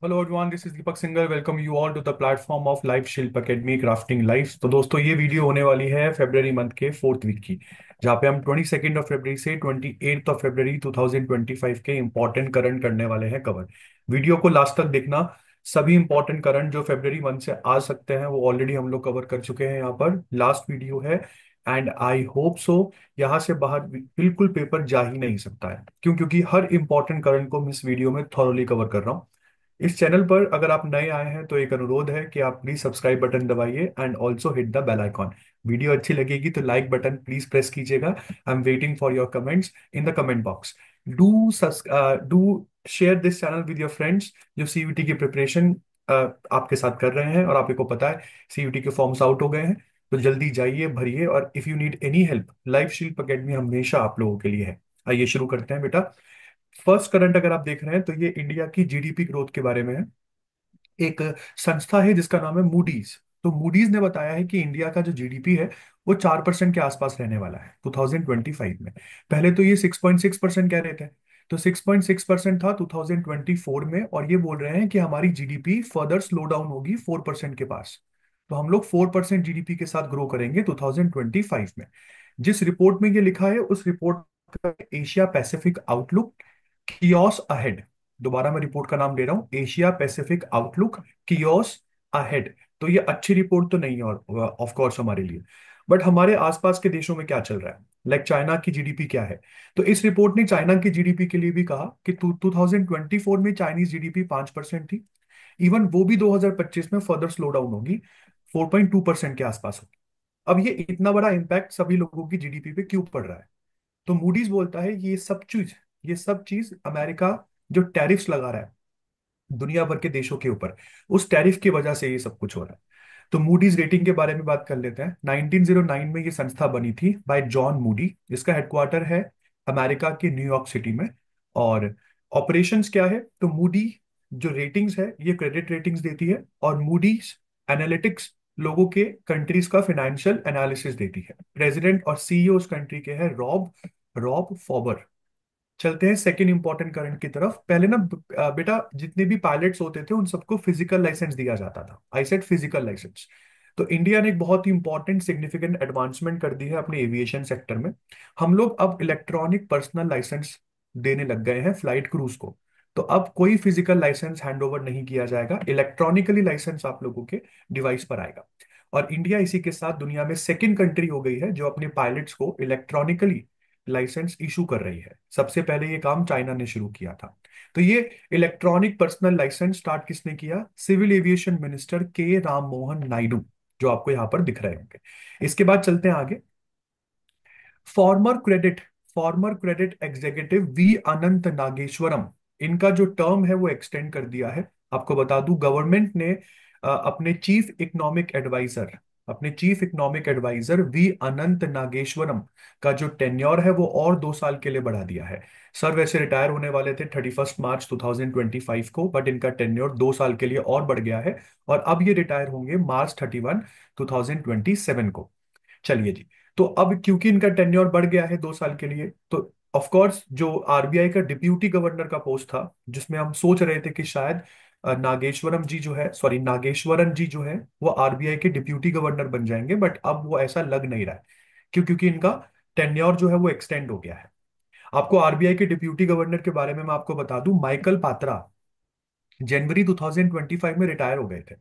Hello everyone, this is Deepak Singer. Welcome you all to the platform of life Shilp academy crafting life. तो दोस्तों, ये video होने वाली है फरवरी मंथ के फोर्थ वीक की, जहाँ पे हम 22 फरवरी से 28 फरवरी 2025 के इंपॉर्टेंट करंट करने वाले हैं कवर। वीडियो को लास्ट तक देखना। सभी इंपॉर्टेंट करंट जो फरवरी मंथ से आ सकते हैं वो ऑलरेडी हम लोग कवर कर चुके हैं। यहाँ पर लास्ट वीडियो है एंड आई होप सो यहाँ से बाहर बिल्कुल पेपर जा ही नहीं सकता है। क्यों? क्योंकि हर इंपॉर्टेंट करंट को मैं इस वीडियो में थॉरोली कवर कर रहा हूँ। इस चैनल पर अगर आप नए आए हैं तो एक अनुरोध है कि आप प्लीज सब्सक्राइब बटन दबाइए and also hit the bell icon. Video अच्छी लगेगी तो लाइक बटन प्लीज प्रेस कीजिएगा। I am waiting for your comments in the comment box. Do share this channel with your friends जो CUT की preparation आपके साथ कर रहे हैं। और आपको पता है सीयूटी के फॉर्म्स आउट हो गए हैं, तो जल्दी जाइए भरिए। और if you need any help, life shield academy हमेशा आप लोगों के लिए है। आइए शुरू करते हैं बेटा। फर्स्ट करंट अगर आप देख रहे हैं तो ये इंडिया की जीडीपी ग्रोथ के बारे में है। एक संस्था है जिसका नाम है मूडीज। तो मूडीज ने बताया है कि इंडिया का जो जीडीपी है वो 4% के आसपास रहने वाला है 2025 में। पहले तो ये 6.6% कह रहे थे। तो 6.6% था 2024 में, और ये बोल रहे हैं कि हमारी जीडीपी फर्दर स्लो डाउन होगी 4% के पास। तो हम लोग 4% जीडीपी के साथ ग्रो करेंगे 2025 में। जिस रिपोर्ट में ये लिखा है उस रिपोर्ट का Asia Pacific outlook chaos ahead. दोबारा मैं रिपोर्ट का नाम ले रहा हूं, Asia Pacific outlook chaos ahead. तो ये अच्छी रिपोर्ट तो नहीं है और ऑफ कोर्स हमारे लिए। बट हमारे आसपास के देशों में क्या चल रहा है, लाइक चाइना की जीडीपी क्या है। तो इस रिपोर्ट ने चाइना की जीडीपी के लिए भी कहा कि 2024 में चाइनीज जीडीपी 5% थी। इवन वो भी 2025 में फर्दर स्लो डाउन होगी, 4.2% के आसपास होगी। अब ये इतना बड़ा इम्पैक्ट सभी लोगों की जीडीपी पे क्यों पड़ रहा है? तो मूडीज बोलता है ये सब चीज अमेरिका जो टैरिफ्स लगा रहा है दुनिया भर के देशों के ऊपर, उस टैरिफ की वजह से ये सब कुछ हो रहा है। तो मूडीज रेटिंग के बारे में बात कर लेते हैं। 1909 में ये संस्था बनी थी बाय जॉन मूडी। इसका हेडक्वार्टर है अमेरिका के न्यूयॉर्क सिटी में। और ऑपरेशंस क्या है, तो मूडी जो रेटिंग्स है ये क्रेडिट रेटिंग्स देती है, और मूडीज एनालिटिक्स लोगों के कंट्रीज का फाइनेंशियल एनालिसिस देती है। प्रेसिडेंट और सीईओ उस कंट्री के हैं रॉब रॉब फॉबर। चलते हैं सेकंड इंपॉर्टेंट करंट की तरफ। पहले ना बेटा जितने भी पायलट्स होते थे उन सबको फिजिकल लाइसेंस दिया जाता था। I said physical license. तो इंडिया ने एक बहुत ही इंपॉर्टेंट सिग्निफिकेंट एडवांसमेंट कर दी है अपने एविएशन सेक्टर में। हम लोग अब इलेक्ट्रॉनिक पर्सनल लाइसेंस देने लग गए हैं फ्लाइट क्रूज को। तो अब कोई फिजिकल लाइसेंस हैंड ओवर नहीं किया जाएगा, इलेक्ट्रॉनिकली लाइसेंस आप लोगों के डिवाइस पर आएगा। और इंडिया इसी के साथ दुनिया में सेकंड कंट्री हो गई है जो अपने पायलट्स को इलेक्ट्रॉनिकली लाइसेंस इशू कर रही है। सबसे पहले ये काम चाइना ने शुरू किया था। तो ये इलेक्ट्रॉनिक पर्सनल लाइसेंस स्टार्ट किसने किया? सिविल एविएशन मिनिस्टर के राम मोहन नायडू, जो आपको यहाँ पर दिख रहे होंगे। इसके बाद चलते हैं आगे। Former credit former credit executive V Anant Nageshwaram, इनका जो टर्म है वो एक्सटेंड कर दिया है। आपको बता दूं गवर्नमेंट ने अपने chief economic adviser we Anant Nageswaram का जो टेन्योर है वो और 2 साल के लिए बढ़ा दिया है। सर वैसे रिटायर होने वाले थे 31 मार्च 2025 को, बट इनका टेन्योर 2 साल के लिए और बढ़ गया है। और अब ये रिटायर होंगे March 31 2027 को। चलिए जी। तो अब क्योंकि इनका टेन्योर बढ़ गया है 2 साल के लिए, तो ऑफ कोर्स जो आरबीआई का डिप्यूटी गवर्नर का पोस्ट था, जिसमें हम सोच रहे थे कि शायद नागेश्वरन जी जो है वो आरबीआई के डिप्यूटी गवर्नर बन जाएंगे, बट अब वो ऐसा लग नहीं रहा है। क्योंकि इनका टेन्योर जो है वो एक्सटेंड हो गया है। आपको आरबीआई के डिप्यूटी गवर्नर के बारे में मैं आपको बता दूं, माइकल पात्रा जनवरी 2025 में रिटायर हो गए थे।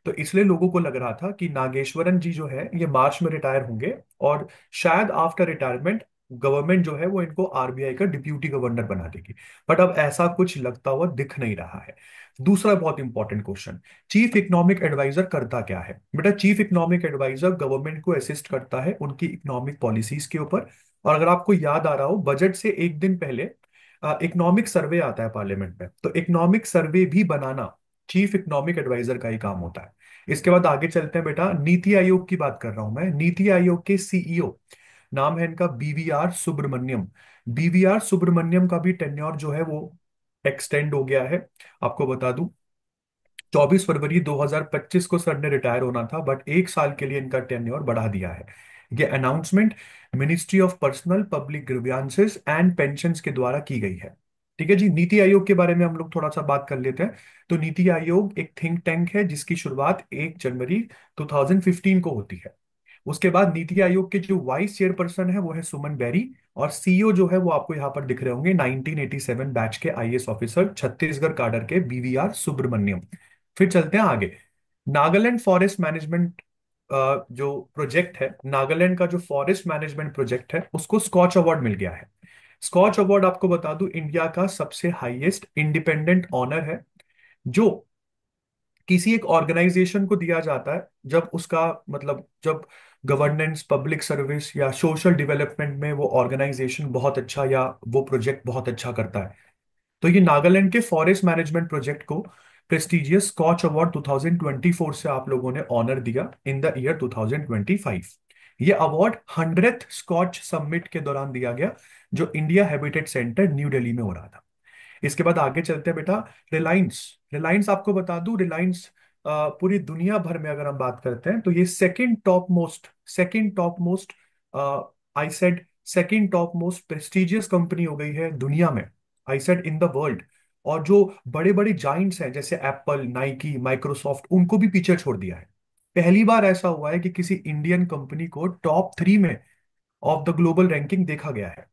तो इसलिए लोगों को लग रहा था कि नागेश्वरन जी जो है ये मार्च में रिटायर होंगे, और शायद आफ्टर रिटायरमेंट गवर्नमेंट जो है वो इनको आरबीआई का डिप्यूटी गवर्नर बना देगी। बट अब ऐसा कुछ लगता हुआ दिख नहीं रहा है। दूसरा बहुत important question, chief economic advisor करता क्या है? बेटा चीफ इकोनॉमिक एडवाइजर गवर्नमेंट को असिस्ट करता है उनकी इकोनॉमिक पॉलिसीज के ऊपर। और अगर आपको याद आ रहा हो, बजट से एक दिन पहले इकोनॉमिक सर्वे आता है पार्लियामेंट में, तो इकोनॉमिक सर्वे भी बनाना चीफ इकोनॉमिक एडवाइजर का ही काम होता है। इसके बाद आगे चलते हैं बेटा। नीति आयोग की बात कर रहा हूं मैं। नीति आयोग के सीईओ नाम है इनका बीवीआर सुब्रमण्यम। बीवीआर सुब्रमण्यम का भी टेन्योर जो है वो एक्सटेंड हो गया है। आपको बता दूं 24 फरवरी 2025 को सर ने रिटायर होना था, बट 1 साल के लिए इनका टेन्योर बढ़ा दिया है। ये announcement ministry of personnel public grievances and pensions के द्वारा की गई है। ठीक है जी। नीति आयोग के बारे में हम लोग थोड़ा सा बात कर लेते हैं। तो नीति आयोग एक थिंक टैंक है जिसकी शुरुआत 1 जनवरी 2015 को होती है। उसके बाद नीति आयोग के जो वाइस चेयरपर्सन है वो है सुमन बेरी। और सीईओ जो है वो आपको यहाँ पर दिख रहे होंगे, 1987 बैच के आईएएस ऑफिसर, छत्तीसगढ़ काडर के बीवीआर सुब्रमण्यम। फिर चलते हैं आगे। नागालैंड फॉरेस्ट मैनेजमेंट जो प्रोजेक्ट है, नागालैंड का जो फॉरेस्ट मैनेजमेंट प्रोजेक्ट है, उसको स्कॉच अवार्ड मिल गया है। स्कॉच अवार्ड आपको बता दूं इंडिया का सबसे हाईएस्ट इंडिपेंडेंट ऑनर है, जो किसी एक ऑर्गेनाइजेशन को दिया जाता है जब उसका मतलब जब गवर्नेंस, पब्लिक सर्विस या सोशल डेवलपमेंट में वो ऑर्गेनाइजेशन बहुत अच्छा या वो प्रोजेक्ट बहुत अच्छा करता है। तो ये नागालैंड के फॉरेस्ट मैनेजमेंट प्रोजेक्ट को प्रेस्टिजियस स्कॉच अवार्ड 2024 से आप लोगों ने ऑनर दिया इन द ईयर 2025। ये अवार्ड 100th स्कॉच समिट के दौरान दिया गया, जो India habitat centre new Delhi में हो रहा था। इसके बाद आगे चलते हैं बेटा। रिलायंस। रिलायंस आपको बता दूं, रिलायंस पूरी दुनिया भर में अगर हम बात करते हैं तो ये second top most I said second top most prestigious company हो गई है दुनिया में, I said in the world. और जो बड़े बड़े जाइंट्स हैं जैसे एप्पल, नाइकी, माइक्रोसॉफ्ट, उनको भी पीछे छोड़ दिया है। पहली बार ऐसा हुआ है कि किसी इंडियन कंपनी को टॉप 3 में ऑफ द ग्लोबल रैंकिंग देखा गया है।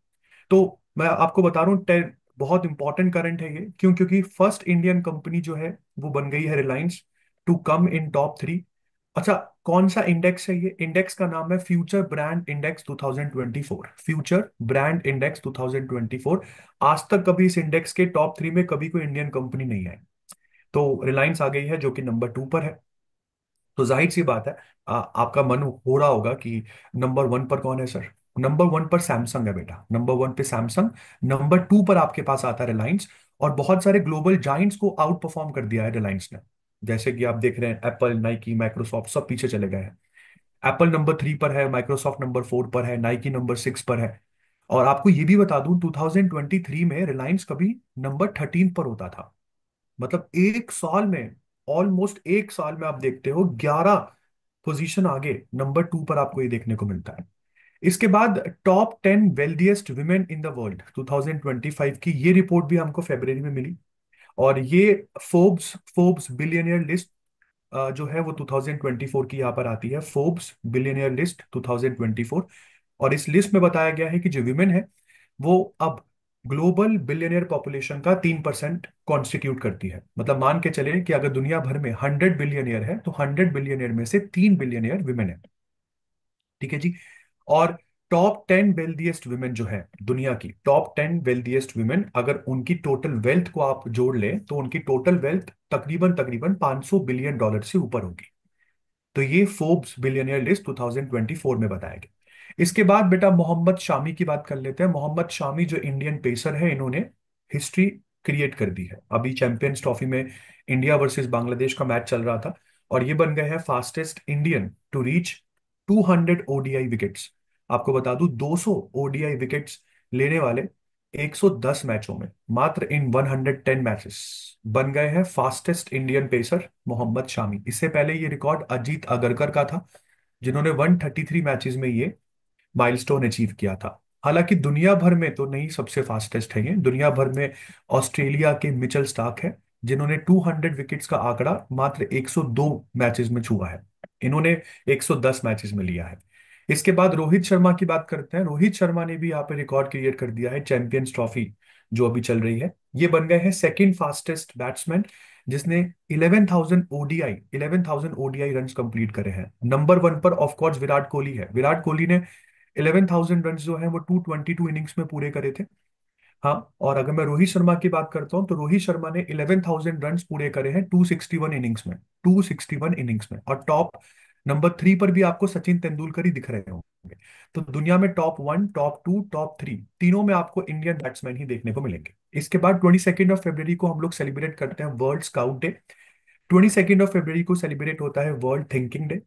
तो मैं आपको बता रहा हूँ, बहुत इंपॉर्टेंट करंट है ये। क्यों? क्योंकि फर्स्ट इंडियन कंपनी जो है वो बन गई है Reliance to come in top 3। अच्छा, कौन सा इंडेक्स है ये? इंडेक्स का नाम है future brand index 2024। Future brand index 2024। आज तक कभी इस इंडेक्स के टॉप 3 में कभी कोई इंडियन कंपनी नहीं है। तो रिलायंस आ गई है जो कि नंबर 2 पर है। तो जाहिर सी बात है, आपका मन हो रहा होगा कि नंबर 1 पर कौन है सर? नंबर 1 पर सैमसंग है बेटा, नंबर 1 पे सैमसंग। नंबर 2 पर आपके पास आता है रिलायंस। और बहुत सारे ग्लोबल जाइंट्स को आउट परफॉर्म कर दिया है रिलायंस ने। जैसे कि आप देख रहे हैं, एप्पल, नाइकी, माइक्रोसॉफ्ट सब पीछे चले गए हैं। एप्पल नंबर 3 पर है, माइक्रोसॉफ्ट नंबर 4 पर है, नाइकी नंबर 6 पर है। और आपको ये भी बता दूं, 2023 में रिलायंस कभी नंबर 13 पर होता था। मतलब एक साल में, ऑलमोस्ट एक साल में आप देखते हो 11 पोजीशन आगे नंबर 2 पर आपको ये देखने को मिलता है। इसके बाद top 10 wealthiest women in the world 2025 की ये रिपोर्ट भी हमको फरवरी में मिली। और ये फोर्ब्स फोर्ब्स बिलियनियर लिस्ट जो है वो 2024 की यहाँ पर आती है, फोर्ब्स बिलियनियर लिस्ट 2024। और इस लिस्ट में बताया गया है कि जो विमेन है वो अब ग्लोबल बिलियनियर पॉपुलेशन का 3% कॉन्स्टिट्यूट करती है। मतलब मान के चले कि अगर दुनिया भर में 100 बिलियनियर है तो 100 बिलियनियर में से 3 बिलियनियर विमेन है। ठीक है जी। और टॉप 10 वेल्दिएस्ट वुमेन जो है, दुनिया की टॉप 10 वेल्दिएस्ट वुमेन, अगर उनकी टोटल वेल्थ को आप जोड़ लें तो उनकी टोटल वेल्थ तकरीबन तकरीबन $500 बिलियन से ऊपर होगी। तो ये फोर्ब्स बिलियनियर लिस्ट 2024 में बताया गया। इसके बाद बेटा मोहम्मद शामी की बात कर लेते हैं। मोहम्मद शामी जो इंडियन पेसर है, इन्होंने हिस्ट्री क्रिएट कर दी है। अभी चैंपियंस ट्रॉफी में इंडिया वर्सेस बांग्लादेश का मैच चल रहा था, और ये बन गए हैं fastest Indian to reach 200 ODI wickets. आपको बता दूं, 200 ओडीआई विकेट्स लेने वाले 110 मैचों में, मात्र इन 110 मैचेस, बन गए हैं fastest Indian pacer Mohammed Shami. इससे पहले ये रिकॉर्ड अजीत अगरकर का था, जिन्होंने 133 मैचेस में ये माइलस्टोन अचीव किया था। हालांकि दुनिया भर में तो नहीं सबसे फास्टेस्ट है ये, दुनिया भर में ऑस्ट्रेलिया के मिचेल स्टार्क है, जिन्होंने 200 विकेट्स का आंकड़ा मात्र 102 मैचेस में छुआ है। इन्होंने 110 मैचेस में लिया है। इसके बाद रोहित शर्मा की बात करते हैं। रोहित शर्मा ने भी यहाँ पे रिकॉर्ड क्रिएट कर दिया है चैंपियंस ट्रॉफी जो अभी चल रही है। ये बन गए हैं सेकंड फास्टेस्ट बैट्समैन, जिसने 11,000 ओडीआई रन कंप्लीट करे हैं। नंबर 1 पर ऑफ कोर्स विराट कोहली है। विराट कोहली ने 11,000 रन जो है वो 222 इनिंग्स में पूरे करे थे। हाँ, और अगर मैं रोहित शर्मा की बात करता हूँ तो रोहित शर्मा ने 11,000 रन पूरे करे हैं 261 इनिंग्स में, 261 इनिंग्स में। और नंबर 3 पर भी आपको सचिन तेंदुलकर ही दिख रहे होंगे। तो दुनिया में टॉप 1, टॉप 2, टॉप 3 तीनों में आपको इंडियन बैट्समैन ही देखने को मिलेंगे। इसके बाद 22 ऑफ फरवरी को हम लोग सेलिब्रेट करते हैं world scout day. 22 of February को सेलिब्रेट होता है वर्ल्ड थिंकिंग डे।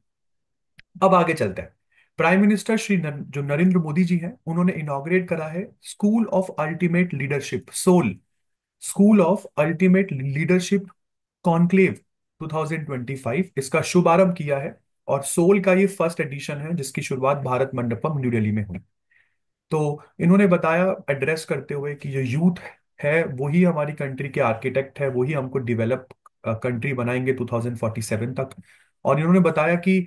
अब आगे चलते हैं। प्राइम मिनिस्टर जो नरेंद्र मोदी जी हैं, उन्होंने इनॉग्रेट करा है school of ultimate leadership, SOUL, school of ultimate leadership conclave 2025। इसका शुभारंभ किया है। और सोल का ये फर्स्ट एडिशन है जिसकी शुरुआत भारत मंडपम न्यू दिल्ली में हुई। तो इन्होंने बताया एड्रेस करते हुए कि जो यूथ है है वही हमारी कंट्री के आर्किटेक्ट है, वही हमको डेवलप कंट्री बनाएंगे 2047 तक। और इन्होंने बताया कि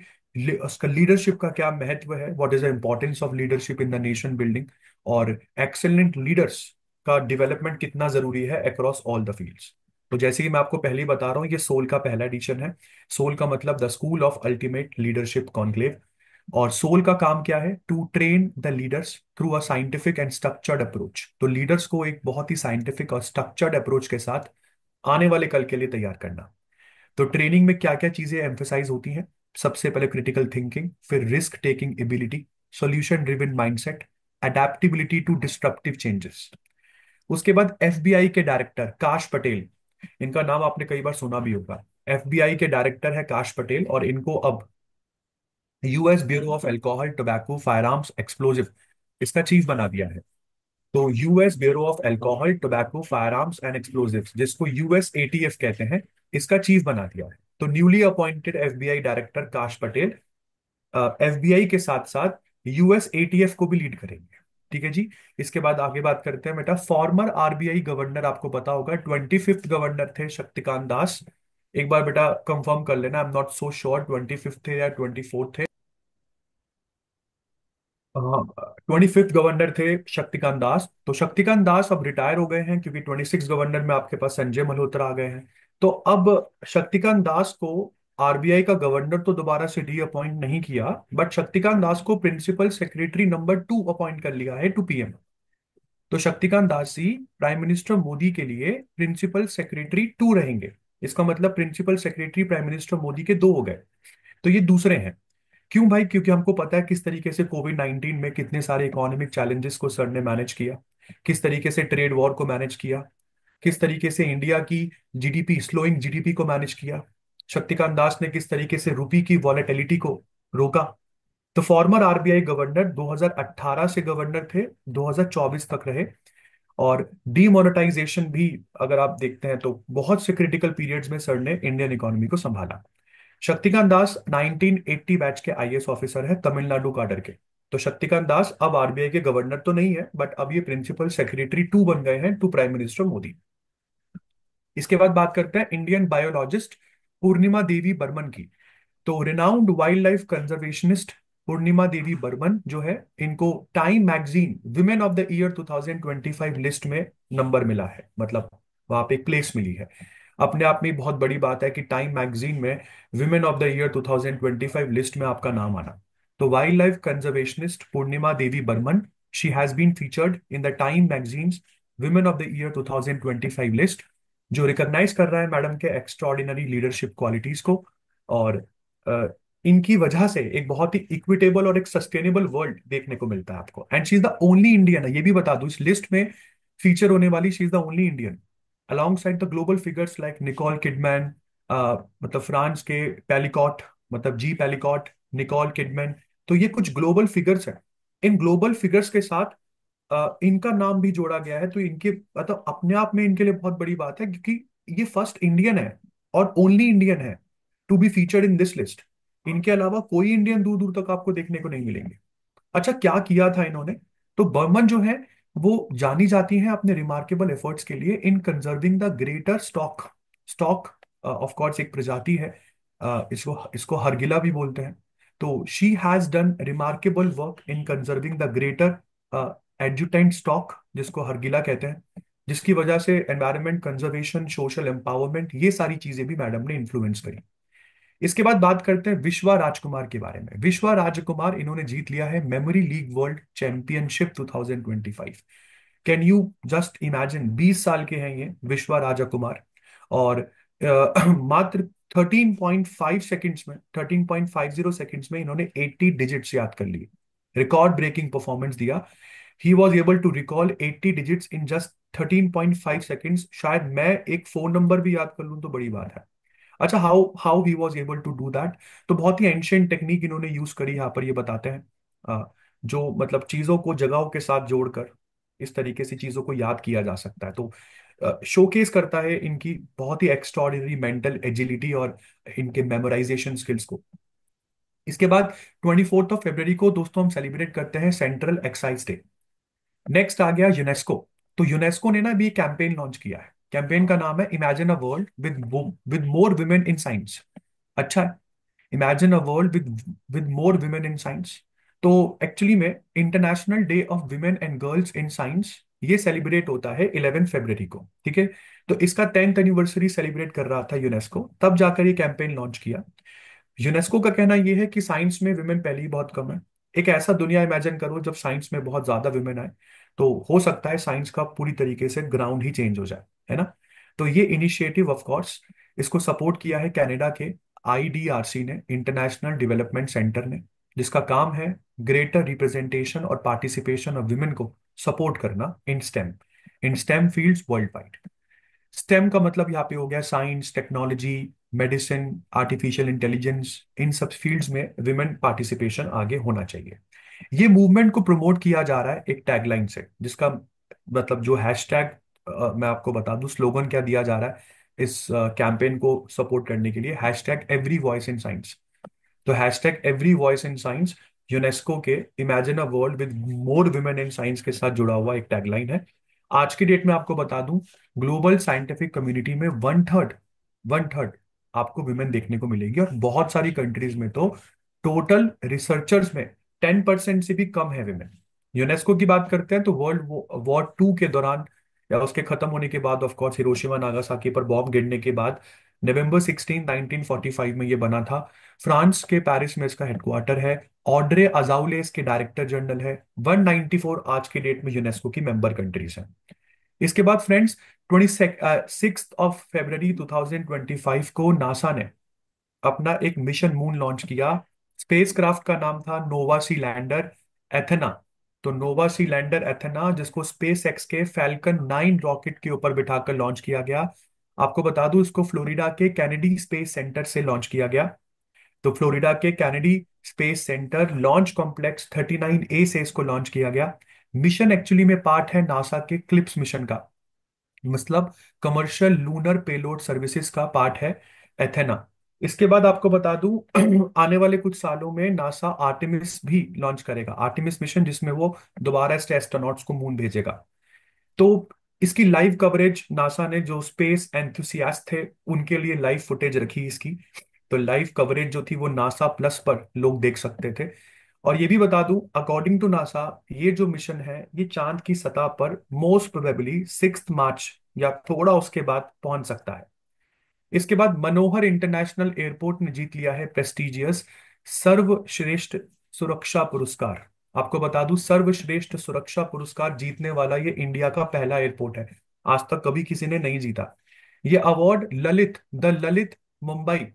उसका लीडरशिप का क्या महत्व है, what is the importance of leadership in the nation building, और एक्सेलेंट लीडर्स का डेवलपमेंट कितना जरूरी है अक्रॉस ऑल द फील्ड्स। तो जैसे कि मैं आपको पहले ही बता रहा हूँ, ये सोल का पहला एडिशन है। सोल का मतलब the school of ultimate leadership conclave. और सोल का काम क्या है? To train the leaders through a scientific and structured approach. तो लीडर्स को एक बहुत ही साइंटिफिक और स्ट्रक्चर्ड अप्रोच के साथ आने वाले कल के लिए तैयार करना। तो ट्रेनिंग में क्या क्या चीजें एम्फेसाइज होती हैं? सबसे पहले क्रिटिकल थिंकिंग, फिर risk taking ability, solution driven mindset, adaptability to disruptive changes. उसके बाद एफबीआई के डायरेक्टर काश पटेल, इनका नाम आपने कई बार सुना भी होगा। एफबीआई के डायरेक्टर है काश पटेल, और इनको अब US bureau of alcohol tobacco fire arms explosive इसका चीफ बना दिया है। तो US bureau of alcohol tobacco fire arms and explosives, जिसको यूएस एटीएफ कहते हैं, इसका चीफ बना दिया है। तो न्यूली अपॉइंटेड एफबीआई डायरेक्टर काश पटेल एफबीआई के साथ साथ यूएस एटीएफ को भी लीड करेंगे। ठीक है जी। इसके बाद आगे बात करते हैं बेटा, फॉर्मर आरबीआई गवर्नर, आपको पता होगा 25th गवर्नर थे शक्तिकांत दास। एक बार बेटा कंफर्म कर लेना, I am not so sure 25th थे या 24th थे। हाँ, 25th गवर्नर थे शक्तिकांत दास। तो शक्तिकांत दास अब रिटायर हो गए हैं, क्योंकि 26 गवर्नर में आपके पास संजय मल्होत्रा आ गए हैं। तो अब शक्तिकांत दास को आरबीआई का गवर्नर तो दोबारा से डी अपॉइंट नहीं किया, बट शक्तिकांत दास को प्रिंसिपल सेक्रेटरी नंबर 2 अपॉइंट कर लिया है टू पीएम। तो शक्तिकांत दास जी प्राइम मिनिस्टर मोदी के लिए प्रिंसिपल सेक्रेटरी 2 रहेंगे। इसका मतलब principal secretary prime minister Modi के दो हो गए, तो ये दूसरे हैं। क्यों भाई? क्योंकि हमको पता है किस तरीके से कोविड 19 में कितने सारे इकोनॉमिक चैलेंजेस को सर ने मैनेज किया, किस तरीके से ट्रेड वॉर को मैनेज किया, किस तरीके से इंडिया की जीडीपी स्लोइंग जीडीपी को मैनेज किया, शक्तिकांत दास ने किस तरीके से रुपी की वॉलेटिलिटी को रोका। तो फॉर्मर आरबीआई गवर्नर 2018 से गवर्नर थे, 2024 तक रहे। और डीमोनेटाइजेशन भी अगर आप देखते हैं तो बहुत से क्रिटिकल पीरियड्स में सर ने इंडियन इकोनॉमी को संभाला। शक्तिकांत दास 1980 बैच के आईएएस ऑफिसर है, तमिलनाडु काडर के। तो शक्तिकांत दास अब आरबीआई के गवर्नर तो नहीं है, बट अब ये प्रिंसिपल सेक्रेटरी 2 बन गए हैं टू प्राइम मिनिस्टर मोदी। इसके बाद बात करते हैं इंडियन बायोलॉजिस्ट पूर्णिमा देवी बर्मन की। तो renowned wild life conservationist Purnima Devi Burman जो है, इनको time magazine women of the year 2025 list में नंबर मिला है, मतलब वहां पे एक प्लेस मिली है। अपने आप में बहुत बड़ी बात है कि टाइम मैगजीन में women of the year 2025 list में आपका नाम आना। तो wildlife conservationist Purnima Devi Barman, she has been featured in the Time magazines women of the year 2025 list, जो रिकॉग्नाइज कर रहा है मैडम के एक्स्ट्रॉर्डिनरी लीडरशिप क्वालिटीज को। और अ, इनकी वजह से एक बहुत ही इक्विटेबल और एक सस्टेनेबल वर्ल्ड देखने को मिलता है आपको। And she is the only Indian है, ये भी बता दूं, इस लिस्ट में फीचर होने वाली she is the only Indian along side the global figures like Nicole Kidman, मतलब फ्रांस के पेलिकॉट, मतलब जी पेलिकॉट, निकोल किडमैन। तो ये कुछ ग्लोबल फिगर्स हैं। इन ग्लोबल फिगर्स के साथ इनका नाम भी जोड़ा गया है, तो इनके मतलब अपने आप में इनके लिए बहुत बड़ी बात है, क्योंकि ये फर्स्ट इंडियन है और ओनली इंडियन है to be featured in this list. इनके अलावा कोई इंडियन दूर दूर तक आपको देखने को नहीं मिलेंगे। अच्छा, क्या किया था इन्होंने? तो बर्मन जो है वो जानी जाती हैं अपने रिमार्केबल एफर्ट्स के लिए in conserving the greater stork. Stork of course एक प्रजाति है, इसको इसको हरगिला भी बोलते हैं। तो she has done remarkable work in conserving the greater adjutant stock, जिसको हरगिला कहते हैं, जिसकी वजह से एनवायरनमेंट कंजर्वेशन, सोशल एम्पावरमेंट, ये सारी चीजें भी मैडम ने इन्फ्लुएंस करी। इसके बाद बात करते हैं विश्वा राजकुमार के बारे में। विश्वा राजकुमार, इन्होंने जीत लिया है memory league world championship 2025। Can you just imagine, 20 साल के हैं ये विश्वा राजकुमार। और मात्र 13.5 सेकंड्स में, 13.50 सेकंड्स में इन्होंने 80 डिजिट्स याद कर लिए। रिकॉर्ड ब्रेकिंग परफॉर्मेंस दिया। He was able to recall 80 digits in just 13.5 seconds. शायद मैं एक फोन नंबर भी याद कर लूं तो बड़ी बात है। अच्छा, how how he was able to do that? तो बहुत ही एंशियंट टेक्निक इन्होंने यूज करी, यहाँ पर ये बताते हैं। जो मतलब चीजों को जगहों के साथ जोड़कर इस तरीके से चीजों को याद किया जा सकता है। तो शोकेस करता है इनकी बहुत ही एक्स्ट्रॉर्डिनरी मेंटल एजिलिटी और इनके मेमोराइजेशन स्किल्स को। इसके बाद 24 फरवरी को दोस्तों हम सेलिब्रेट करते हैं सेंट्रल एक्साइज डे। नेक्स्ट आ गया यूनेस्को। तो यूनेस्को ने ना अभी कैंपेन लॉन्च किया है। कैंपेन का नाम है imagine a world with more women in science. अच्छा है, imagine a world with more women in science. तो एक्चुअली में international day of women and girls in science ये सेलिब्रेट होता है 11 फरवरी को, ठीक है। तो इसका 10th एनिवर्सरी सेलिब्रेट कर रहा था यूनेस्को, तब जाकर ये कैंपेन लॉन्च किया। यूनेस्को का कहना यह है कि साइंस में विमेन पहले ही बहुत कम है। एक ऐसा दुनिया इमेजिन करो जब साइंस में बहुत ज्यादा विमेन आए, तो हो सकता है साइंस का पूरी तरीके से ग्राउंड ही चेंज हो जाए, है ना। तो ये इनिशिएटिव ऑफ कोर्स, इसको सपोर्ट किया है कनाडा के आईडीआरसी ने, इंटरनेशनल डेवलपमेंट सेंटर ने, जिसका काम है ग्रेटर रिप्रेजेंटेशन और पार्टिसिपेशन ऑफ विमेन को सपोर्ट करना in STEM fields world wide. STEM का मतलब यहाँ पे हो गया science, technology, medicine, artificial intelligence. इन सब फील्ड्स में विमेन पार्टिसिपेशन आगे होना चाहिए। ये मूवमेंट को प्रमोट किया जा रहा है एक टैगलाइन से, जिसका मतलब जो हैशटैग, मैं आपको बता दूं स्लोगन क्या दिया जा रहा है इस कैंपेन को सपोर्ट करने के लिए, hashtag every voice in science. तो hashtag every voice in science UNESCO के imagine a world with more women in science के साथ जुड़ा हुआ एक टैगलाइन है। आज की डेट में आपको बता दूं, ग्लोबल साइंटिफिक कम्युनिटी में वन थर्ड आपको वुमेन देखने को मिलेगी, और बहुत सारी कंट्रीज में तो टोटल रिसर्चर्स में 10% से भी कम है वुमेन। यूनेस्को की बात करते हैं तो वर्ल्ड वॉर 2 के दौरान या उसके खत्म होने के बाद, ऑफ कोर्स हिरोशिमा नागासाकी पर बॉम्ब गिरने के बाद, नवंबर 16 1945 में ये बना था। फ्रांस के पेरिस में इसका हेडक्वार्टर है। ऑड्रे अजाउले इसके डायरेक्टर जनरल है। 194 आज के डेट में यूनेस्को की मेंबर कंट्रीज हैं। इसके बाद फ्रेंड्स, 26 फरवरी 2025 को नासा ने अपना एक मिशन मून लॉन्च किया। स्पेसक्राफ्ट का नाम था नोवा सी लैंडर एथेना। तो नोवा सी लैंडर एथेना, जिसको स्पेस एक्स के फैल्कन 9 रॉकेट के ऊपर बिठाकर लॉन्च किया गया। आपको बता दूं, इसको फ्लोरिडा के कैनेडी स्पेस सेंटर से लॉन्च किया गया। तो फ्लोरिडा के Kennedy space centre launch complex 39A से इसको लॉन्च किया गया। मिशन एक्चुअली में पार्ट है नासा के क्लिप्स मिशन का, मतलब कमर्शियल लूनर पेलोड सर्विसेज का पार्ट है एथेना। इसके बाद आपको बता दूं आने वाले कुछ सालों में नासा आर्टेमिस भी लॉन्च करेगा, आर्टेमिस मिशन, जिसमें वो दोबारा से एस्ट्रोनॉट्स को मून भेजेगा। तो इसकी लाइव कवरेज नासा ने, जो स्पेस एंथुसियास्ट थे उनके लिए लाइव फुटेज रखी इसकी। तो लाइव कवरेज जो थी वो नासा प्लस पर लोग देख सकते थे। और ये भी बता दूं, अकॉर्डिंग टू नासा, ये जो मिशन है ये चांद की सतह पर मोस्ट प्रोबेबली 6 मार्च या थोड़ा उसके बाद पहुंच सकता है। इसके बाद मनोहर इंटरनेशनल एयरपोर्ट ने जीत लिया है प्रेस्टिजियस सर्वश्रेष्ठ सुरक्षा पुरस्कार। आपको बता दूं, सर्वश्रेष्ठ सुरक्षा पुरस्कार जीतने वाला ये इंडिया का पहला एयरपोर्ट है। आज तक कभी किसी ने नहीं जीता। ये अवार्ड ललित मुंबई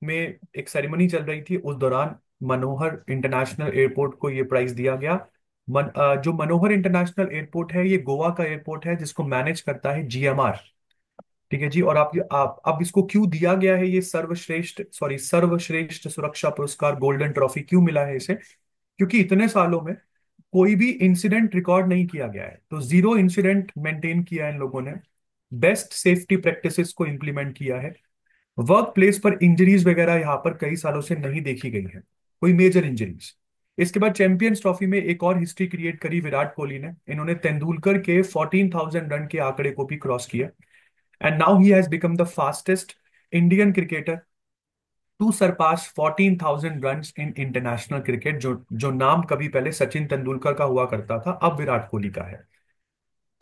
में एक सेरेमनी चल रही थी, उस दौरान मनोहर इंटरनेशनल एयरपोर्ट को ये प्राइज दिया गया। जो मनोहर इंटरनेशनल एयरपोर्ट है ये गोवा का एयरपोर्ट है, जिसको मैनेज करता है जीएमआर। ठीक है जी। और आप अब इसको क्यों दिया गया है ये सर्वश्रेष्ठ सुरक्षा पुरस्कार, गोल्डन ट्रॉफी क्यों मिला है इसे? क्योंकि इतने सालों में कोई भी इंसिडेंट रिकॉर्ड नहीं किया गया है, तो जीरो इंसिडेंट मेंटेन किया है इन लोगों ने। बेस्ट सेफ्टी प्रैक्टिसेस को इंप्लीमेंट किया है। वर्क प्लेस पर इंजरीज वगैरह यहाँ पर कई सालों से नहीं देखी गई है, कोई मेजर इंजरीज। इसके बाद चैंपियंस ट्रॉफी में एक और हिस्ट्री क्रिएट करी विराट कोहली ने। इन्होंने तेंदुलकर के 14,000 रन के आंकड़े को भी क्रॉस किया। And now he has become the fastest Indian cricketer to surpass 14,000 runs in international cricket, जो नाम कभी पहले सचिन तेंदुलकर का हुआ करता था, अब विराट कोहली का है।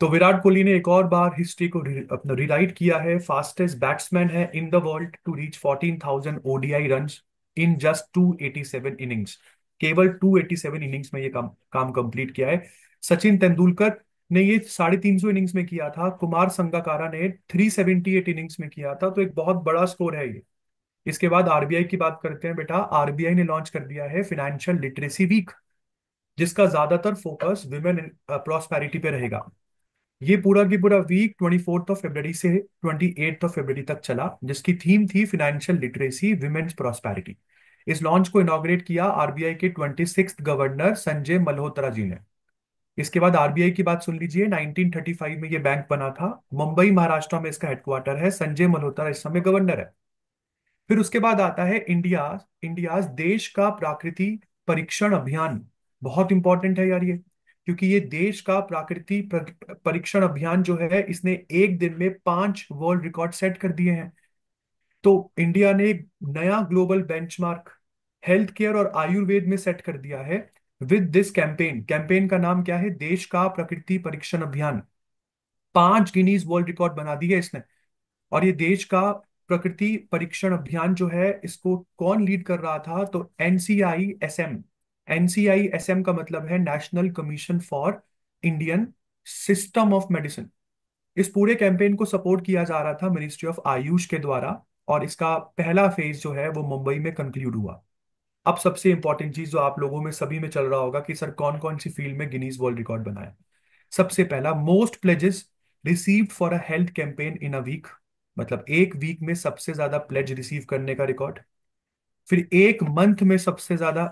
तो विराट कोहली ने एक और बार हिस्ट्री को अपना रिराइट किया है। फास्टेस्ट बैट्समैन है in the world to reach 14,000 ODI runs in just 287 innings. केवल 287 इनिंग्स में ये काम कंप्लीट किया है। सचिन तेंदुलकर ने ये 350 इनिंग्स में किया था। कुमार संगकारा ने 378 इनिंग्स में किया था। तो एक बहुत बड़ा स्कोर है ये। इसके बाद आरबीआई की बात करते हैं बेटा। आरबीआई ने लॉन्च कर दिया है फाइनेंशियल लिटरेसी वीक, जिसका ज्यादातर फोकस विमेन प्रॉस्पेरिटी पे रहेगा। ये पूरा की पूरा वीक 24 फरवरी से 28 फरवरी तक चला, जिसकी थीम थी फाइनेंशियल लिटरेसी, विमेन्स प्रॉस्पेरिटी। इस लॉन्च को इनॉग्रेट किया आरबीआई के 26th गवर्नर संजय मल्होत्रा जी ने। इसके बाद आरबीआई की बात सुन लीजिए। 1935 में ये बैंक बना था। मुंबई महाराष्ट्र में इसका हेडक्वार्टर है। संजय मल्होत्रा इस समय गवर्नर है। फिर उसके बाद आता है इंडिया देश का प्राकृतिक परीक्षण अभियान। बहुत इंपॉर्टेंट है यार ये। क्योंकि ये देश का प्राकृतिक परीक्षण अभियान जो है, इसने एक दिन में 5 वर्ल्ड रिकॉर्ड सेट कर दिए हैं। तो इंडिया ने एक नया ग्लोबल बेंचमार्क हेल्थ केयर और आयुर्वेद में सेट कर दिया है विद दिस कैंपेन। कैंपेन का नाम क्या है? देश का प्रकृति परीक्षण अभियान। 5 गिनीज वर्ल्ड रिकॉर्ड बना दिए इसने। और ये देश का प्रकृति परीक्षण अभियान जो है, इसको कौन लीड कर रहा था? तो NCISM। NCISM का मतलब है national commission for Indian system of medicine. इस पूरे कैंपेन को सपोर्ट किया जा रहा था मिनिस्ट्री ऑफ आयुष के द्वारा। और इसका पहला फेज जो है वो मुंबई में कंक्लूड हुआ। अब सबसे इंपॉर्टेंट चीज जो आप लोगों में सभी में चल रहा होगा कि सर कौन कौन सी फील्ड में गिनीज वर्ल्ड रिकॉर्ड बनाया। सबसे पहला, most pledges received for a health campaign in a week. मतलब एक वीक में सबसे ज्यादा प्लेज रिसीव करने का रिकॉर्ड। फिर एक मंथ में सबसे ज्यादा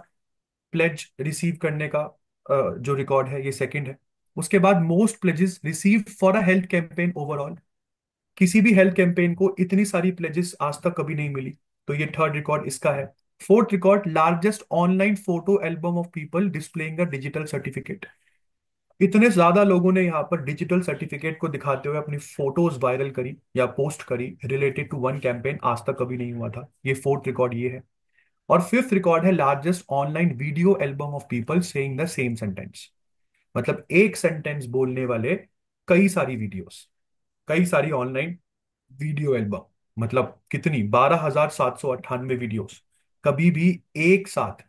प्लेज रिसीव करने का जो रिकॉर्ड है, ये सेकंड है। उसके बाद most pledges received for a health campaign overall. किसी भी हेल्थ कैंपेन को इतनी सारी प्लेजेस आज तक कभी नहीं मिली। तो ये थर्ड रिकॉर्ड इसका है। Fourth record, largest online photo album of people displaying a digital certificate. इतने ज्यादा लोगों ने यहाँ पर डिजिटल सर्टिफिकेट को दिखाते हुए अपनी फोटोज वायरल करी या पोस्ट करी रिलेटेड टू वन कैंपेन, आज तक कभी नहीं हुआ था। ये फोर्थ रिकॉर्ड ये है। और फिफ्थ रिकॉर्ड है largest online video album of people saying the same sentence. मतलब एक सेंटेंस बोलने वाले कई सारी वीडियोस, कई सारी ऑनलाइन वीडियो एल्बम। मतलब कितनी? 12,798 वीडियोस कभी भी एक साथ।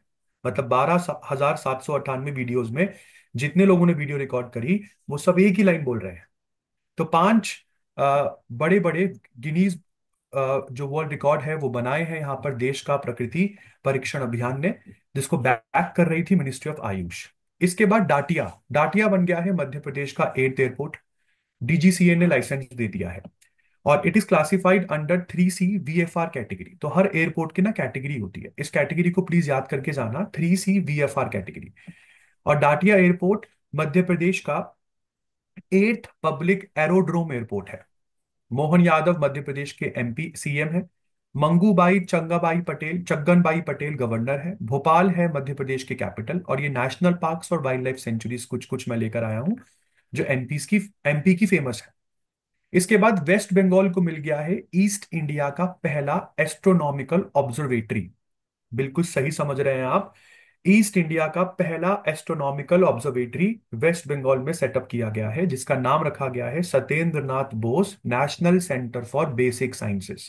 मतलब 12,798 वीडियोस में जितने लोगों ने वीडियो रिकॉर्ड करी, वो सब एक ही लाइन बोल रहे हैं। तो 5 बड़े बड़े गिनीज जो वर्ल्ड रिकॉर्ड है वो बनाए हैं यहाँ पर देश का प्रकृति परीक्षण अभियान ने, जिसको बैक कर रही थी मिनिस्ट्री ऑफ आयुष। इसके बाद डाटिया। डाटिया बन गया है मध्य प्रदेश का 8th एयरपोर्ट। DGCA ने लाइसेंस दे दिया है। और it is classified under 3C VFR category. तो हर एयरपोर्ट की ना कैटेगरी होती है, इस कैटेगरी को प्लीज याद करके जाना, 3C VFR कैटेगरी। और डाटिया एयरपोर्ट मध्य प्रदेश का 8th पब्लिक एरोड्रोम एयरपोर्ट है। मोहन यादव मध्य प्रदेश के MP CM है। मंगूबाई चंगाबाई पटेल चग्गनबाई पटेल गवर्नर है। भोपाल है मध्य प्रदेश के कैपिटल। और ये नेशनल पार्क्स और वाइल्ड लाइफ सेंचुरीज कुछ कुछ मैं लेकर आया हूं जो MP की फेमस है। इसके बाद वेस्ट बंगाल को मिल गया है ईस्ट इंडिया का पहला एस्ट्रोनॉमिकल ऑब्जर्वेटरी। बिल्कुल सही समझ रहे हैं आप। ईस्ट इंडिया का पहला एस्ट्रोनॉमिकल ऑब्जर्वेटरी वेस्ट बंगाल में सेटअप किया गया है, जिसका नाम रखा गया है Satyendra Nath Bose national centre for basic sciences.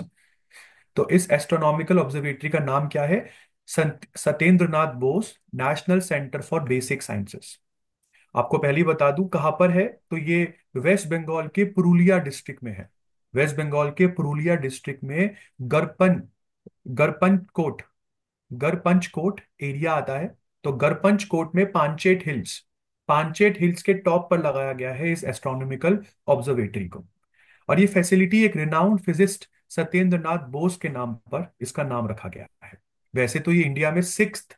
तो इस एस्ट्रोनॉमिकल ऑब्जर्वेटरी का नाम क्या है? Satyendra Nath Bose national centre for basic sciences. आपको पहले ही बता दूं कहां पर है। तो ये वेस्ट बंगाल के पुरुलिया डिस्ट्रिक्ट में है। वेस्ट बंगाल के पुरुलिया डिस्ट्रिक्ट में गरपन गरपंच कोट गरपंच कोट एरिया आता है। तो गरपंच कोट में पांचेट हिल्स के टॉप पर लगाया गया है इस एस्ट्रोनॉमिकल ऑब्जर्वेटरी को। और ये फैसिलिटी एक रिनाउंड फिजिस्ट सत्येंद्र नाथ बोस के नाम पर इसका नाम रखा गया है। वैसे तो ये इंडिया में 6th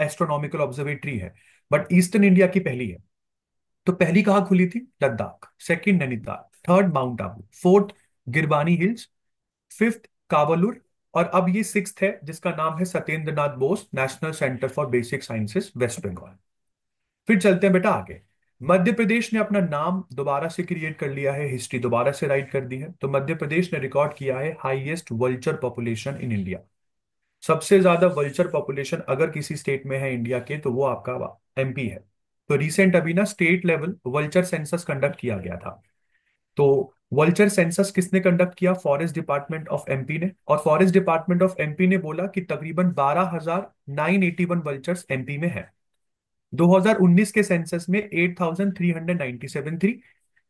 एस्ट्रोनॉमिकल ऑब्जर्वेटरी है, बट ईस्टर्न इंडिया की पहली है। तो पहली कहाँ खुली थी? Ladakh. Second Nainital. Third mount Abu. Fourth Girbani hills. Fifth Kavalur. और अब ये सिक्स्थ है जिसका नाम है Satyendra Nath Bose national centre for basic sciences west Bengal. फिर चलते हैं बेटा आगे। मध्य प्रदेश ने अपना नाम दोबारा से क्रिएट कर लिया है, हिस्ट्री दोबारा से राइट कर दी है। तो मध्य प्रदेश ने रिकॉर्ड किया है highest vulture population in India. सबसे ज्यादा वल्चर पॉपुलेशन अगर किसी स्टेट में है इंडिया के, तो वो आपका MP है। तो रिसेंट अभी ना state level vulture census conduct किया गया था। तो वल्चर सेंसस किसने कंडक्ट किया? फॉरेस्ट डिपार्टमेंट ऑफ MP ने। और फॉरेस्ट डिपार्टमेंट ऑफ MP ने बोला कि तकरीबन 12,981 वल्चर्स MP में है। 2019 के सेंसस में 8,397 थी।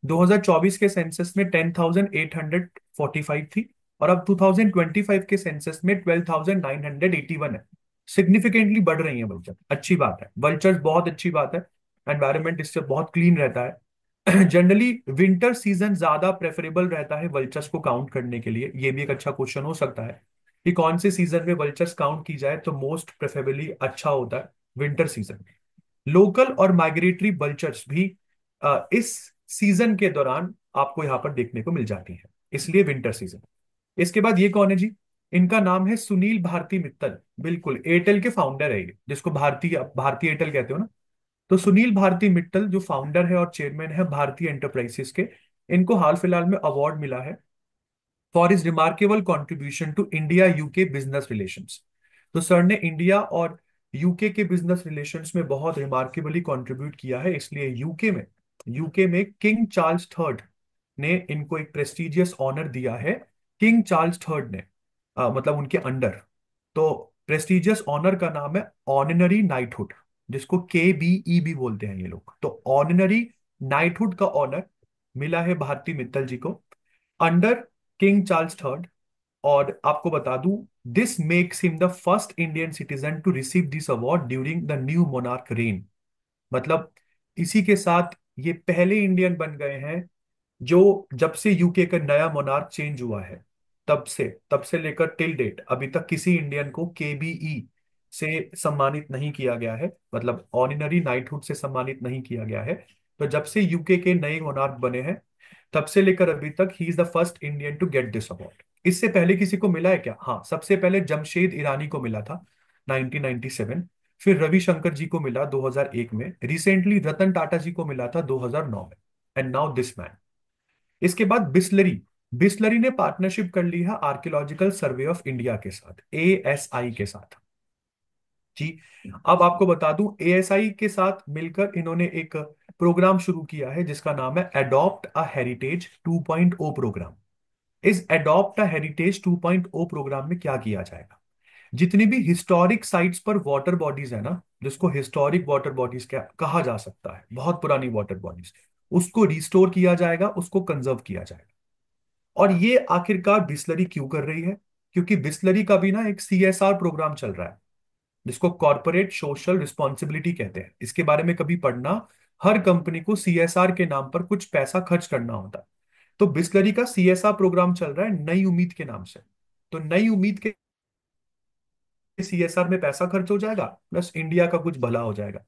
2024 के सेंसस में 10,845 थी। और अब 2025 के सेंसस में 12,981 है। सिग्निफिकेंटली बढ़ रही है वल्चर, अच्छी बात है। वल्चर्स बहुत अच्छी बात है। एनवायरनमेंट इससे बहुत क्लीन रहता है। जनरली विंटर सीजन ज्यादा प्रेफरेबल रहता है वल्चर्स को काउंट करने के लिए। ये भी एक अच्छा क्वेश्चन हो सकता है कि कौन से सीजन में वल्चर्स काउंट की जाए, तो मोस्ट प्रेफरेबली अच्छा होता है विंटर सीजन। लोकल और माइग्रेटरी बल्चर्स भी इस सीजन के दौरान आपको यहां पर देखने को मिल जाती है, इसलिए विंटर सीजन। इसके बाद ये कौन है जी? इनका नाम है सुनील भारती मित्तल। बिल्कुल एयरटेल के फाउंडर है ये, जिसको भारतीय भारतीय एयरटेल कहते हो ना। तो सुनील भारती मित्तल जो फाउंडर है और चेयरमैन है भारतीय एंटरप्राइजेस के, इनको हाल फिलहाल में अवार्ड मिला है for his remarkable contribution to India UK business relations. तो सर ने इंडिया और यूके के बिजनेस रिलेशंस में बहुत रिमार्केबली कंट्रीब्यूट किया है, इसलिए यूके में किंग चार्ल्स थर्ड ने इनको एक प्रेस्टिजियस ऑनर दिया है। किंग चार्ल्स थर्ड ने मतलब उनके अंडर। तो प्रेस्टिजियस ऑनर का नाम है ऑनररी नाइटहुड, जिसको KBE भी बोलते हैं ये लोग। तो ऑनररी नाइटहुड का ऑनर मिला है भारती मित्तल जी को अंडर किंग चार्ल्स थर्ड। और आपको बता दूं, this makes him the first Indian citizen to receive this award during the new monarch reign. मतलब इसी के साथ ये पहले इंडियन बन गए हैं जो, जब से यूके का नया मोनार्क चेंज हुआ है, तब से लेकर टिल डेट अभी तक किसी इंडियन को KBE से सम्मानित नहीं किया गया है, मतलब ऑर्डिनरी नाइटहुड से सम्मानित नहीं किया गया है। तो जब से यूके के नए मोनार्क बने हैं, तब से लेकर अभी तक he is the first Indian to get this award. इससे पहले किसी को मिला है क्या? हाँ, सबसे पहले जमशेद ईरानी को मिला था 1997। फिर रविशंकर जी को मिला 2001 में। रिसेंटली रतन टाटा जी को मिला था 2009 में। And now this man. इसके बाद बिस्लरी। बिस्लरी ने पार्टनरशिप कर ली है आर्कियोलॉजिकल सर्वे ऑफ इंडिया के साथ, ASI के साथ जी। अब आपको बता दूं, ASI के साथ मिलकर इन्होंने एक प्रोग्राम शुरू किया है जिसका नाम है अडॉप्ट अ हेरिटेज 2.0 प्रोग्राम। इस अडॉप्ट अ हेरिटेज 2.0 प्रोग्राम में क्या किया जाएगा? जितनी भी हिस्टोरिक साइट्स पर वाटर बॉडीज है ना, जिसको हिस्टोरिक वाटर बॉडीज क्या कहा जा सकता है, बहुत पुरानी वाटर बॉडीज, उसको रिस्टोर किया जाएगा, उसको कंजर्व किया जाएगा। और ये आखिरकार बिस्लरी क्यों कर रही है? क्योंकि बिस्लरी का भी ना एक CSR प्रोग्राम चल रहा है, जिसको कॉर्पोरेट सोशल रिस्पॉन्सिबिलिटी कहते हैं। इसके बारे में कभी पढ़ना। हर कंपनी को CSR के नाम पर कुछ पैसा खर्च करना होता है। तो बिस्लरी का CSR प्रोग्राम चल रहा है नई उम्मीद के नाम से। तो नई उम्मीद के CSR में पैसा खर्च हो जाएगा, प्लस इंडिया का कुछ भला हो जाएगा।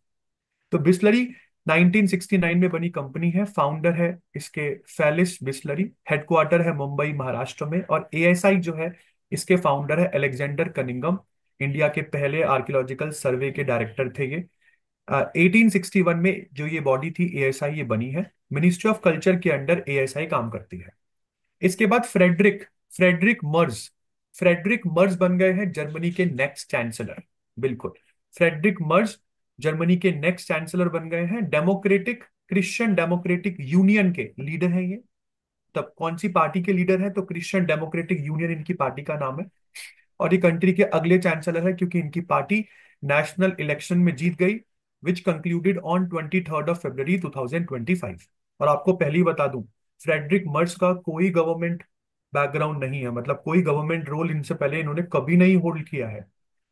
तो बिस्लरी 1969 में बनी कंपनी है। फाउंडर है इसके फैलिस बिस्लरी। हेडक्वार्टर है मुंबई महाराष्ट्र में। और ASI जो है, इसके फाउंडर है अलेक्जेंडर कनिंगम। इंडिया के पहले आर्कियोलॉजिकल सर्वे के डायरेक्टर थे ये। 1861 में जो ये बॉडी थी ASI, ये बनी है। मिनिस्ट्री ऑफ कल्चर के अंडर ASI काम करती है। इसके बाद Friedrich Friedrich Merz Friedrich Merz बन गए हैं जर्मनी के नेक्स्ट चांसलर। बिल्कुल, फ्रेडरिक मर्ज जर्मनी के नेक्स्ट चांसलर बन गए हैं। डेमोक्रेटिक क्रिश्चियन डेमोक्रेटिक यूनियन के लीडर हैं ये। तब कौन सी पार्टी के लीडर हैं? तो क्रिश्चियन डेमोक्रेटिक यूनियन इनकी पार्टी का नाम है। और ये कंट्री के अगले चांसलर है, क्योंकि इनकी पार्टी नेशनल इलेक्शन में जीत गई, विच कंक्लूडेड ऑन 23 फरवरी 2025। और आपको पहले ही बता दूं, फ्रेडरिक मर्ज का कोई गवर्नमेंट बैकग्राउंड नहीं है, मतलब कोई गवर्नमेंट रोल इनसे पहले इन्होंने कभी नहीं होल्ड किया है।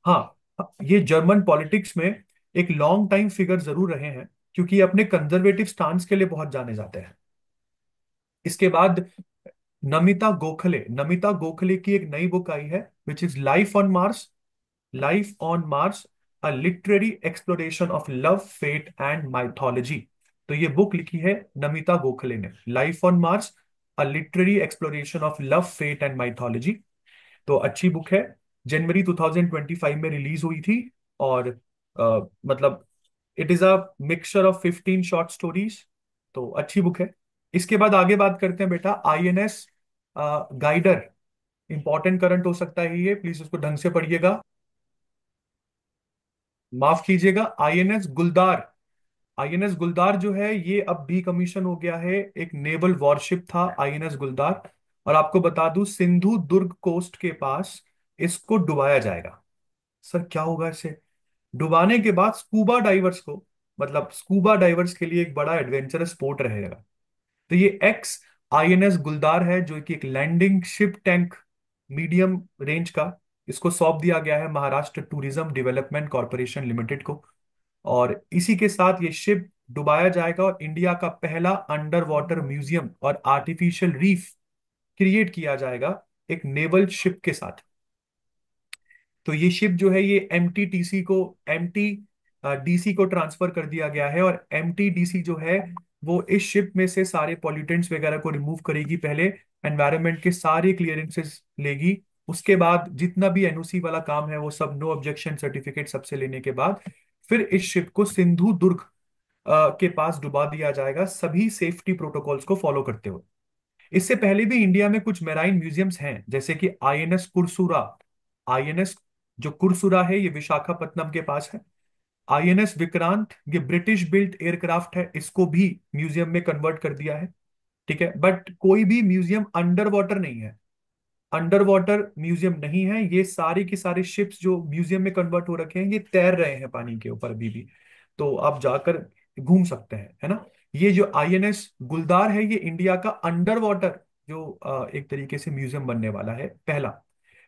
हाँ, ये जर्मन पॉलिटिक्स में एक लॉन्ग टाइम फिगर जरूर रहे हैं, क्योंकि ये अपने कंजर्वेटिव स्टांस के लिए बहुत जाने जाते हैं। इसके बाद नमिता गोखले की एक नई बुक आई है, which is life on Mars, a literary exploration of love fate and mythology. तो ये बुक लिखी है नमिता गोखले ने, life on Mars, a literary exploration of love fate and mythology. तो अच्छी बुक है। जनवरी 2025 में रिलीज हुई थी। और मतलब it is a mixture of 15 short stories. तो अच्छी बुक है। इसके बाद आगे बात करते हैं बेटा, INS गाइडर। इंपॉर्टेंट करंट हो सकता है ये, प्लीज उसको ढंग से पढ़िएगा। माफ कीजिएगा, INS गुलदार जो है, ये अब डी कमीशन हो गया है। एक नेवल वॉरशिप था INS गुलदार। और आपको बता दूं, सिंधु दुर्ग कोस्ट के पास इसको डुबाया जाएगा। सर क्या होगा इसे डुबाने के बाद? स्कूबा डाइवर्स को, मतलब स्कूबा डाइवर्स के लिए एक बड़ा एडवेंचरस स्पोर्ट रहेगा। तो ये एक्स INS गुलदार है, जो कि एक landing ship tank medium range का, इसको सौंप दिया गया है Maharashtra Tourism Development Corporation Limited को। और इसी के साथ ये शिप डुबाया जाएगा और इंडिया का पहला अंडर वाटर म्यूजियम और आर्टिफिशियल रीफ क्रिएट किया जाएगा एक नेवल शिप के साथ। तो ये शिप जो है, ये MTDC को ट्रांसफर कर दिया गया है। और MTDC जो है, वो इस शिप में से सारे पॉल्यूटेंट्स वगैरह को रिमूव करेगी पहले, एनवायरनमेंट के सारे क्लियरेंसेस लेगी। उसके बाद जितना भी NOC वाला काम है वो सब, नो ऑब्जेक्शन सर्टिफिकेट सबसे लेने के बाद, फिर इस शिप को सिंधु दुर्ग के पास डुबा दिया जाएगा, सभी सेफ्टी प्रोटोकॉल्स को फॉलो करते हुए। इससे पहले भी इंडिया में कुछ मेराइन म्यूजियम्स हैं, जैसे कि आईएनएस कुरसुरा। आईएनएस जो कुरसुरा है ये विशाखापत्तनम के पास है। आईएनएस विक्रांत ये ब्रिटिश बिल्ट एयरक्राफ्ट है, इसको भी म्यूजियम में कन्वर्ट कर दिया है। ठीक है, बट कोई भी म्यूजियम अंडर वाटर नहीं है। अंडर वाटर म्यूजियम नहीं है, ये सारे के सारे शिप्स जो म्यूजियम में कन्वर्ट हो रखे हैं ये तैर रहे हैं पानी के ऊपर अभी भी। तो आप जाकर घूम सकते हैं, है ना। ये जो आईएनएस गुलदार है ये इंडिया का अंडर वाटर जो एक तरीके से म्यूजियम बनने वाला है, पहला।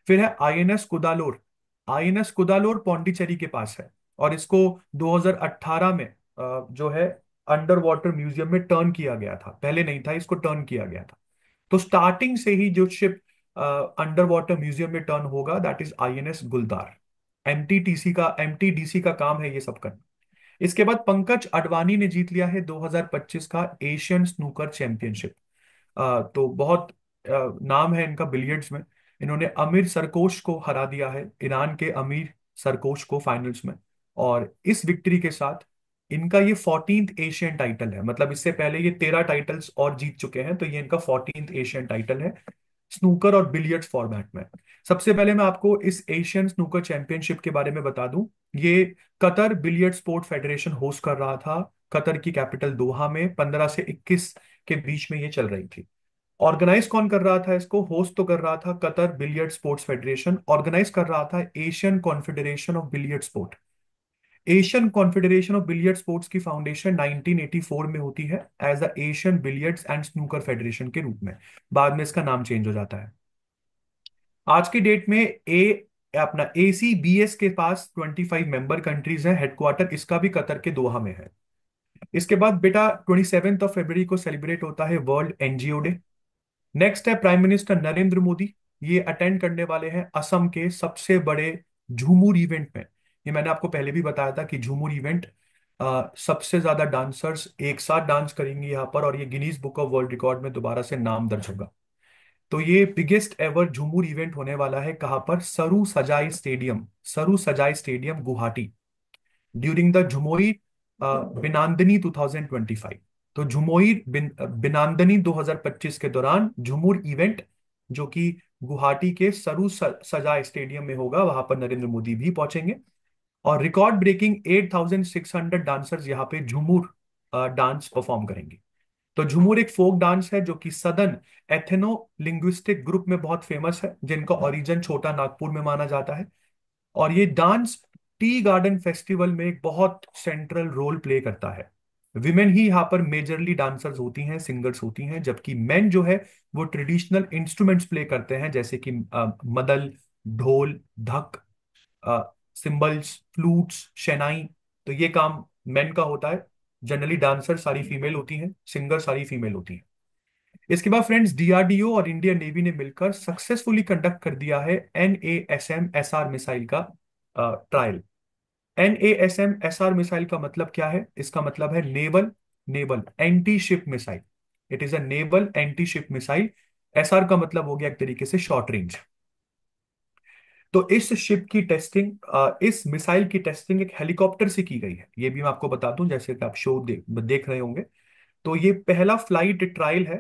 फिर है आईएनएस कुदालोर। आईएनएस कुदालोर पौंडीचेरी के पास है, और इसको 2018 में जो है अंडर वाटर म्यूजियम में टर्न किया गया था, पहले नहीं था, इसको टर्न किया गया था। तो स्टार्टिंग से ही जो शिप अंडर वाटर म्यूजियम में टर्न होगा दैट इज आईएनएस गुलदार। एमटीडीसी का काम है ये सब करना। इसके बाद पंकज अडवाणी ने जीत लिया है 2025 का एशियन स्नूकर चैंपियनशिप। तो बहुत नाम है इनका बिलियर्ड्स में। इन्होंने अमीर सरकोश को हरा दिया है, ईरान के अमीर सरकोश को फाइनल्स में। और इस विक्ट्री के साथ इनका ये 14th एशियन टाइटल है, मतलब इससे पहले ये 13 टाइटल्स और जीत चुके हैं, तो ये इनका 14th एशियन टाइटल है स्नूकर और बिलियर्ड्स फॉर्मेट में। सबसे पहले मैं आपको इस एशियन स्नूकर चैंपियनशिप के बारे में बता दूं। ये Qatar billiard sport federation host कर रहा था, कतर की कैपिटल दोहा में 15 से 21 के बीच में ये चल रही थी। ऑर्गेनाइज कौन कर रहा था इसको? होस्ट तो कर रहा था Qatar Billiard Sports Federation, organise कर रहा था Asian Confederation of Billiard Sport. Asian Confederation of Billiard Sports की फाउंडेशन 1984 में होती है as a Asian Billiards and Snooker Federation के रूप में। बाद में इसका नाम चेंज हो जाता है। आज की डेट में अपना ACBS के पास 25 मेंबर कंट्रीज हैं, हेडक्वार्टर इसका भी कतर के दोहा में है। इसके बाद बेटा 27 फरवरी को सेलिब्रेट होता है वर्ल्ड एनजीओ डे। नेक्स्ट है प्राइम मिनिस्टर नरेंद्र मोदी। ये अटेंड करने वाले हैं असम के सबसे बड़े झूमूर इवेंट में। ये मैंने आपको पहले भी बताया था कि झूमूर इवेंट सबसे ज्यादा डांसर्स एक साथ डांस करेंगे यहाँ पर, और ये Guinness book of world record में दोबारा से नाम दर्ज होगा। तो ये बिगेस्ट एवर झूमूर इवेंट होने वाला है कहाँ पर? सरू सजाई स्टेडियम गुवाहाटी, ड्यूरिंग द झुमोई बिनांदनी 2025। तो झुमोई बिनांदनी 2025 के दौरान झुमूर इवेंट, जो कि गुवाहाटी के सजाई स्टेडियम में होगा, वहां पर नरेंद्र मोदी भी पहुंचेंगे। और रिकॉर्ड ब्रेकिंग 8600 डांसर्स यहाँ पे झूमूर डांस परफॉर्म करेंगे। तो झूमूर एक फोक डांस है जो कि सदर्न एथनो लिंग्विस्टिक ग्रुप में बहुत फेमस है, जिनका ओरिजिन छोटा नागपुर में माना जाता है। और ये डांस टी गार्डन फेस्टिवल में एक बहुत सेंट्रल रोल प्ले करता है। विमेन ही यहाँ पर मेजरली डांसर्स होती हैं, सिंगर्स होती हैं, जबकि मेन जो है वो ट्रेडिशनल इंस्ट्रूमेंट्स प्ले करते हैं, जैसे कि मदल, ढोल, धक, सिंबल्स, फ्लूट्स, शहनाई। तो ये काम मेन का होता है। जनरली डांसर सारी फीमेल होती हैं, सिंगर सारी फीमेल होती हैं। इसके बाद फ्रेंड्स डीआरडीओ और इंडियन नेवी ने मिलकर सक्सेसफुली कंडक्ट कर दिया है NASM-SR मिसाइल का ट्रायल। NASM-SR मिसाइल का मतलब क्या है? इसका मतलब है naval naval anti ship missile. It is a naval anti ship missile. SR का मतलब हो गया एक तरीके से शॉर्ट रेंज। तो इस शिप की टेस्टिंग, इस मिसाइल की टेस्टिंग एक हेलीकॉप्टर से की गई है, ये भी मैं आपको बता दूं, जैसे कि आप शो देख रहे होंगे। तो ये पहला फ्लाइट ट्रायल है,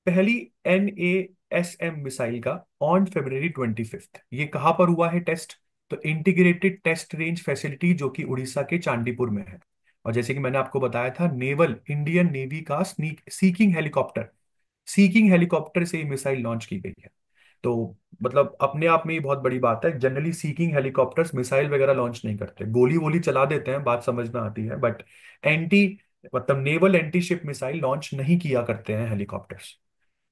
पहली NASM मिसाइल का, ऑन February 25। ये कहां पर हुआ है टेस्ट? तो इंटीग्रेटेड टेस्ट रेंज फैसिलिटी, जो कि उड़ीसा के चांदीपुर में है। और जैसे कि मैंने आपको बताया था, इंडियन नेवी का सीकिंग हेलीकॉप्टर से ये मिसाइल लॉन्च की गई है। तो मतलब अपने आप में ही बहुत बड़ी बात है। जनरली सीकिंग हेलीकॉप्टर्स मिसाइल वगैरह लॉन्च नहीं करते, गोली वोली चला देते हैं, बात समझ में आती है, बट एंटी मतलब naval anti ship missile launch नहीं किया करते हैं हेलीकॉप्टर्स।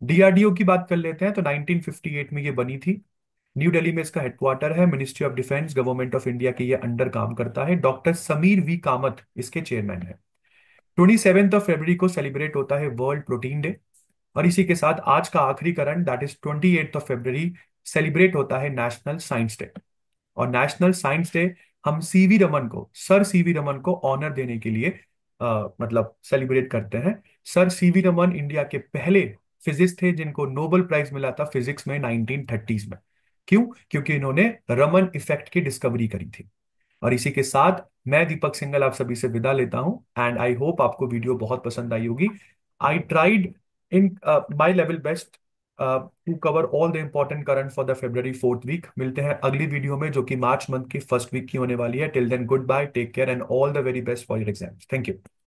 डीआरडीओ की बात कर लेते हैं, तो 1958 में ये बनी थी। न्यू दिल्ली में इसका हेडक्वार्टर है, Ministry of defence government of India के ये अंडर काम करता है। डॉक्टर समीर वी कामत इसके चेयरमैन है। 27 फरवरी को सेलिब्रेट होता है वर्ल्ड प्रोटीन डे। और इसी के साथ आज का आखिरी current that is 28 February celebrate होता है नेशनल साइंस डे। और नेशनल साइंस डे हम सर सीवी रमन को ऑनर देने के लिए मतलब सेलिब्रेट करते हैं। सर सीवी रमन इंडिया के पहले फिजिक्स थे जिनको नोबेल प्राइज मिला था फिजिक्स में 1930s में। क्यों? क्योंकि इन्होंने रमन इफेक्ट की डिस्कवरी करी थी। और इसी के साथ मैं दीपक सिंघल आप सभी से विदा लेता हूं, एंड आई होप आपको वीडियो बहुत पसंद आई होगी। I tried in my level best to cover all the important current for the February 4th week. मिलते हैं अगली वीडियो में जो कि मार्च मंथ की फर्स्ट वीक की होने वाली है। Till then good bye, take care and all the very best for your exams. Thank you.